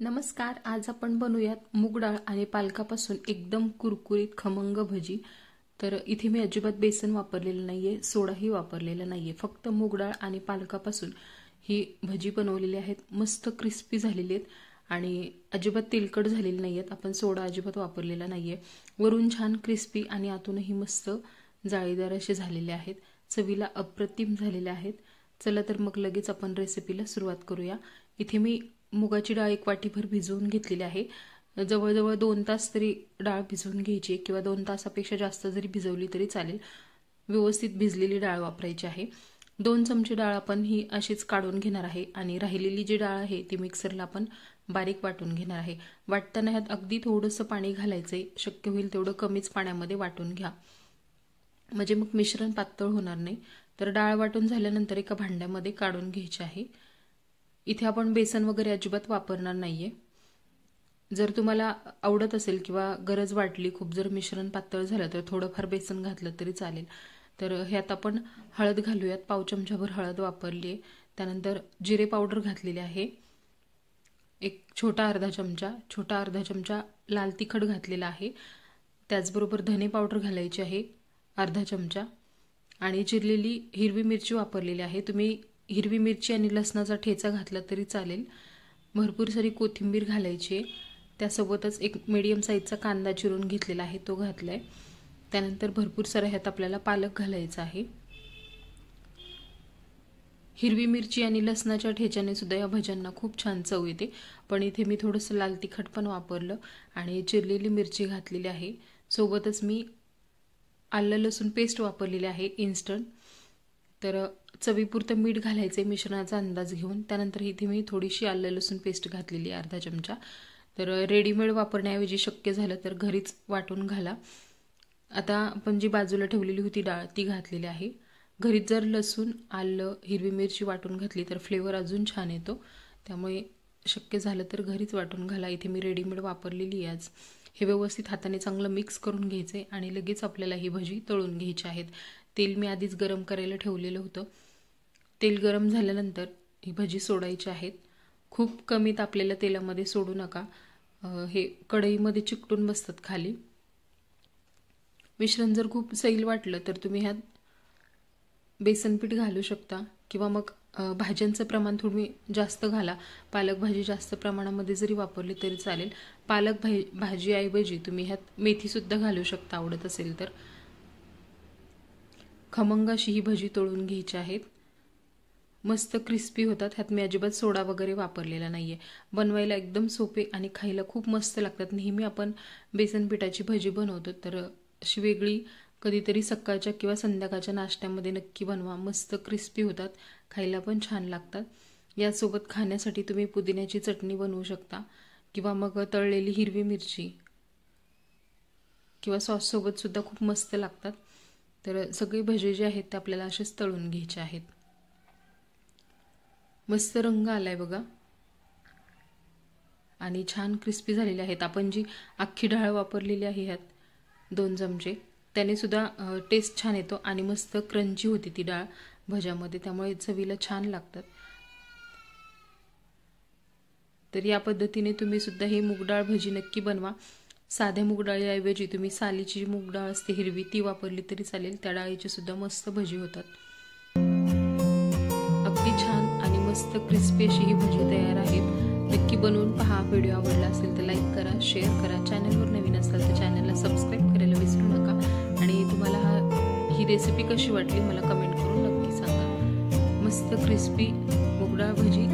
नमस्कार। आज आपण बनवूयात मूग डाळ आणि पालकापासून एकदम कुरकुरीत खमंग भजी। तर इथे मी अजिबात बेसन वापरलेलं नाहीये, सोडाही वापरलेला नाहीये, फक्त मूग डाळ आणि पालकापासून ही भजी बनवलेली आहेत। मस्त क्रिस्पी झालेली आहेत आणि अजिबात तेलकट झालेली नाहीयेत। आपण सोडा अजिबात वापरलेला नाहीये। वरून छान क्रिस्पी आणि आतूनही मस्त जाळीदार असे झालेले आहेत। चवीला अप्रतिम झालेले आहेत। चला तर मग लगेच आपण रेसिपीला सुरुवात करूया। इथे मी मुगाची डाळ एक वाटीभर भिजवून घेतलेली आहे। जवळजवळ 2 तास तरी डाळ भिजवून घ्यायची किंवा 2 तासापेक्षा जास्त जरी भिजवली तरी चालेल। व्यवस्थित भिजलेली डाळ वापरायची आहे। 2 चमचे डाळ आपण ही अशीच काढून घेणार आहे आणि राहिलेली जी डाळ आहे ती मिक्सरला आपण बारीक वाटून घेणार आहे। वाटताना ह्यात अगदी थोडंसं पाणी घालायचंय, शक्य होईल तेवढं कमीच पाण्यामध्ये वाटून घ्या, म्हणजे मग मिश्रण पातळ होणार नाही। तर डाळ वाटून झाल्यानंतर एका भांड्यामध्ये काढून घ्यायची आहे। इथे आपण बेसन वगैरे अजिबात वापरणार नाहीये। जर तुम्हाला आवडत असेल किंवा गरज वाटली, खूप जर मिश्रण पातळ झालं तर थोडंफार बेसन घातलं तरी चालेल। तर ह्यात आपण हळद घालूयात, पाव चमचाभर हळद वापरली आहे। त्यानंतर जिरे पावडर घातलेली आहे, एक छोटा अर्धा चमचा लाल तिखट घातलेला आहे। त्याचबरोबर धने पावडर घालायची आहे अर्धा चमचा आणि चिरलेली हिरवी मिरची वापरलेली आहे। तुम्ही हिरवी मिरची आणि लसणाचा ठेचा घातला तरी चालेल। भरपूर सारी कोथिंबीर घालायची आहे। त्यासोबतच एक मीडियम साईजचा कांदा चिरून घेतलेला आहे, तो घातलाय। त्यानंतर भरपूर सारा ह्यात आपल्याला पालक घालायचा आहे। हिरवी मिरची आणि लसणाच्या ठेच्याने सुद्धा या भज्यांना खूप छान चव येते, पण इथे मी थोडंसं लाल तिखट पण वापरलं आणि चिरलेली मिरची घातलेली आहे। सोबतच मी आलं लसूण पेस्ट वापरलेली आहे इन्स्टंट। तर चवीपुरतं मीठ घालायचे मिश्रणाचा अंदाज घेऊन। त्यानंतर इथे मी थोडीशी आलं लसूण पेस्ट घातलेली अर्धा चमचा। तर रेडीमेड वापरण्याऐवजी शक्य झालं तर घरीच वाटून घाला। आता आपण जी बाजूला ठेवलेली होती डाळ ती घातलेली आहे। घरीच जर लसूण, आलं, हिरवी मिरची वाटून घातली तर फ्लेवर अजून छान येतो, त्यामुळे शक्य झालं तर घरीच वाटून घाला। इथे मी रेडीमेड वापरलेली आहे आज। हे व्यवस्थित हाताने चांगलं मिक्स करून घ्यायचे आणि लगेच आपल्याला ही भजी तळून घ्यायची आहेत। तेल मी आधीच गरम करायला ठेवलेलं होतं। तेल गरम झाल्यानंतर ही भजी सोडायची आहेत। खूप कमी तापलेल्या तेलामध्ये सोडू नका, हे कढईमध्ये चिकटून बसतात खाली। मिश्रण जर खूप सैल वाटलं तर तुम्ही ह्यात बेसन पीठ घालू शकता किंवा मग भाज्यांचं प्रमाण थोडी जास्त घाला। पालक भाजी जास्त प्रमाणामध्ये जरी वापरली तरी चालेल। पालक भाजीऐवजी तुम्ही ह्यात मेथी सुद्धा घालू शकता आवडत असेल तर। खमंग अशी ही भजी तळून घ्यायची आहेत। मस्त क्रिस्पी होतात। ह्यात मी अजिबात सोडा वगैरे वापरलेला नाहीये। बनवायला एकदम सोपे आणि खायला खूप मस्त लागतात। नेहमी आपण बेसन पिठाची भजी बनवतो, तर अशी वेगळी कधीतरी सकाळच्या किंवा संध्याकाळच्या नाश्त्यामध्ये नक्की बनवा। मस्त क्रिस्पी होतात, खायला पण छान लागतात। यासोबत खाण्यासाठी तुम्ही पुदिन्याची चटणी बनवू शकता किंवा मग तळलेली हिरवी मिरची किंवा सॉस सोबत सुद्धा खूप मस्त लागतात। तर सगळे भजी जे आहेत ते आपल्याला असेच तळून घ्यायचे आहेत। मस्त रंग आलाय बघा आणि छान क्रिस्पी झालेले आहेत। आपण जी अख्खी डाळ वापरलेली आहे ह्यात 2 चमचे, त्याने सुद्धा टेस्ट छान येतो आणि मस्त क्रंची होती ती डाळ भज्यामध्ये, त्यामुळे चवीला छान लागतात। तर या पद्धतीने तुम्ही सुद्धा ही मूग डाळ भजी नक्की बनवा। साध्या मूग डाळीऐवजी तुम्ही सालीची मूग डाळ असते हिरवी, ती वापरली तरी चालेल। त्या डाळीची सुद्धा मस्त भजी होतात। अगदी छान आणि मस्त क्रिस्पी अशी ही भजी तयार आहेत। नक्की बनवून पहा। व्हिडिओ आवडला असेल तर लाईक करा, शेअर करा। चॅनलवर नवीन असाल तर चॅनलला सबस्क्राईब करायला विसरू नका आणि तुम्हाला ही रेसिपी कशी वाटली मला कमेंट करून नक्की सांगा। मस्त क्रिस्पी मूग डाळ भजी